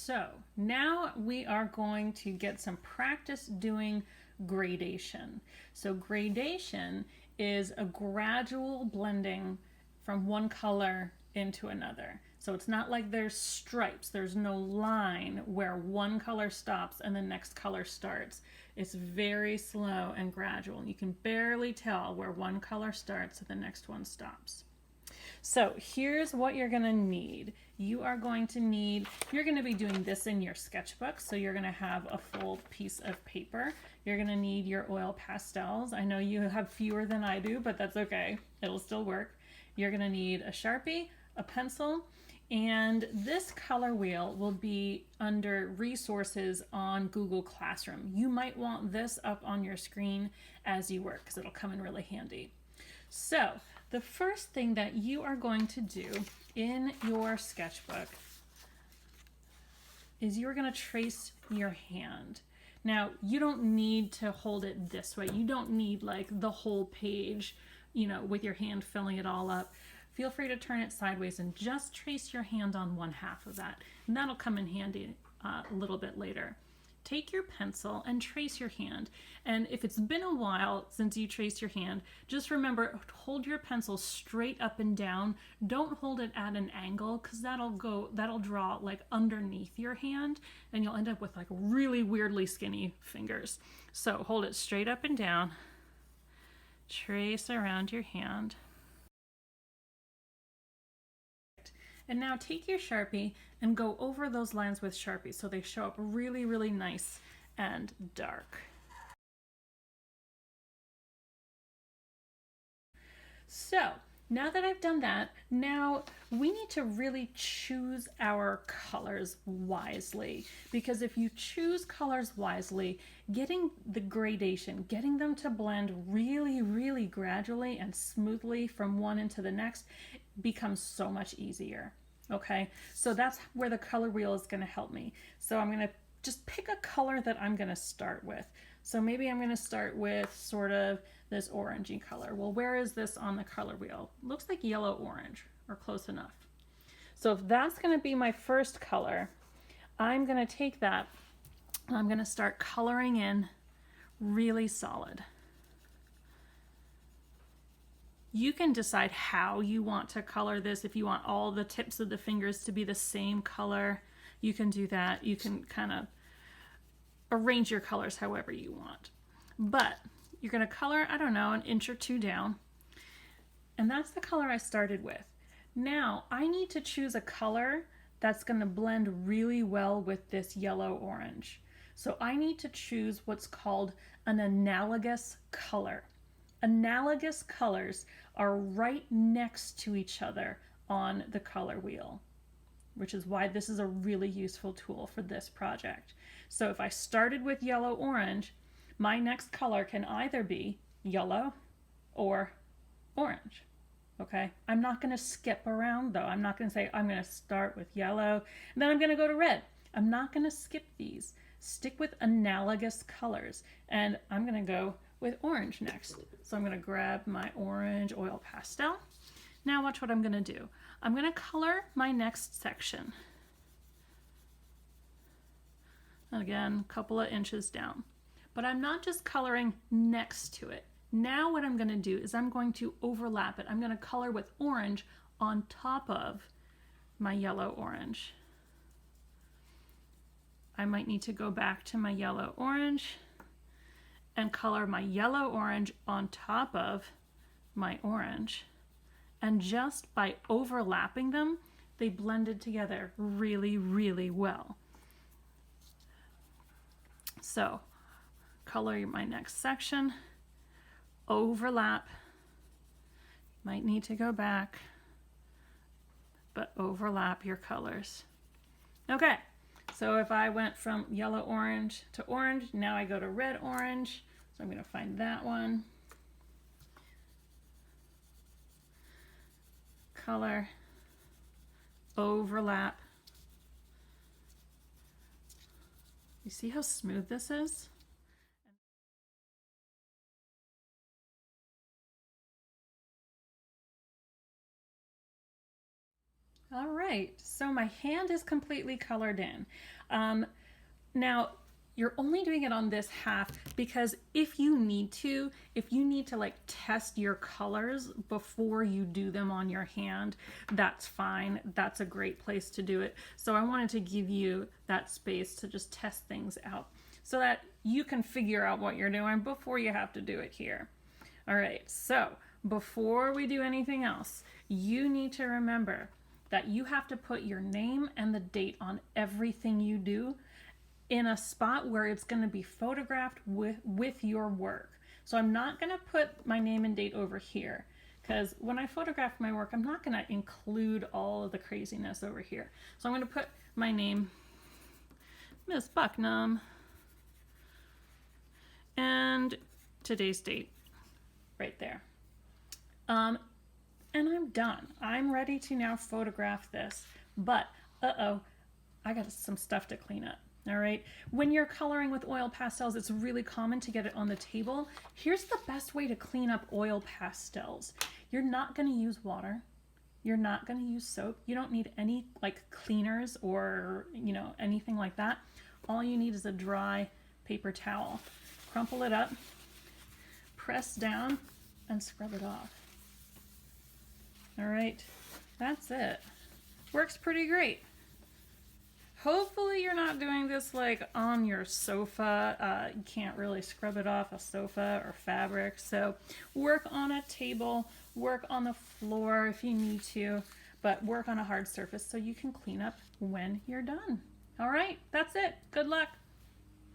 So now we are going to get some practice doing gradation. So gradation is a gradual blending from one color into another. So it's not like there's stripes. There's no line where one color stops and the next color starts. It's very slow and gradual. You can barely tell where one color starts and the next one stops. So here's what you're going to need. You're going to be doing this in your sketchbook. So you're going to have a full piece of paper. You're going to need your oil pastels. I know you have fewer than I do, but that's okay. It'll still work. You're going to need a Sharpie, a pencil, and this color wheel will be under resources on Google Classroom. You might want this up on your screen as you work because it'll come in really handy. So the first thing that you are going to do in your sketchbook is you're going to trace your hand. Now, you don't need to hold it this way. You don't need like the whole page, with your hand filling it all up. Feel free to turn it sideways and just trace your hand on one half of that. And that'll come in handy a little bit later. Take your pencil and trace your hand. And if it's been a while since you traced your hand, just remember, hold your pencil straight up and down. Don't hold it at an angle because that'll draw like underneath your hand and you'll end up with like really weirdly skinny fingers. So hold it straight up and down. Trace around your hand. And now take your Sharpie and go over those lines with Sharpie so they show up really, really nice and dark. So now that I've done that, now we need to really choose our colors wisely, because if you choose colors wisely, getting the gradation, getting them to blend really, really gradually and smoothly from one into the next becomes so much easier. Okay, so that's where the color wheel is going to help me. So I'm going to just pick a color that I'm going to start with. So maybe I'm going to start with sort of this orangey color. Well, where is this on the color wheel? Looks like yellow orange, or close enough. So if that's going to be my first color, I'm going to take that and I'm going to start coloring in really solid. You can decide how you want to color this. If you want all the tips of the fingers to be the same color, you can do that. You can kind of arrange your colors however you want. But you're going to color, I don't know, an inch or two down. And that's the color I started with. Now I need to choose a color that's going to blend really well with this yellow orange. So I need to choose what's called an analogous color. Analogous colors are right next to each other on the color wheel, which is why this is a really useful tool for this project. So if I started with yellow orange, my next color can either be yellow or orange. Okay, I'm not going to skip around though. I'm not going to say I'm going to start with yellow and then I'm going to go to red. I'm not going to skip these. Stick with analogous colors, and I'm going to go with orange next. So I'm going to grab my orange oil pastel. Now watch what I'm going to do. I'm going to color my next section. Again, a couple of inches down. But I'm not just coloring next to it. Now what I'm going to do is I'm going to overlap it. I'm going to color with orange on top of my yellow orange. I might need to go back to my yellow orange and color my yellow orange on top of my orange. And just by overlapping them, they blended together really, really well. So color my next section, overlap, might need to go back, but overlap your colors. Okay, so if I went from yellow orange to orange, now I go to red orange. So I'm going to find that one. Color, overlap. You see how smooth this is? All right. right, so my hand is completely colored in. Now, you're only doing it on this half because if you need to like test your colors before you do them on your hand, that's fine. That's a great place to do it. So I wanted to give you that space to just test things out so that you can figure out what you're doing before you have to do it here. All right, so before we do anything else, you need to remember that you have to put your name and the date on everything you do in a spot where it's going to be photographed with your work. So I'm not going to put my name and date over here because when I photograph my work, I'm not going to include all of the craziness over here. So I'm going to put my name, Miss Bucknam, and today's date right there. And I'm done. I'm ready to now photograph this, but I got some stuff to clean up. All right, when you're coloring with oil pastels, it's really common to get it on the table. Here's the best way to clean up oil pastels. You're not going to use water. You're not going to use soap. You don't need any like cleaners or, anything like that. All you need is a dry paper towel. Crumple it up, press down, and scrub it off. All right, that's it. Works pretty great. Hopefully you're not doing this like on your sofa. You can't really scrub it off a sofa or fabric. So work on a table, work on the floor if you need to, but work on a hard surface so you can clean up when you're done. All right, that's it. Good luck.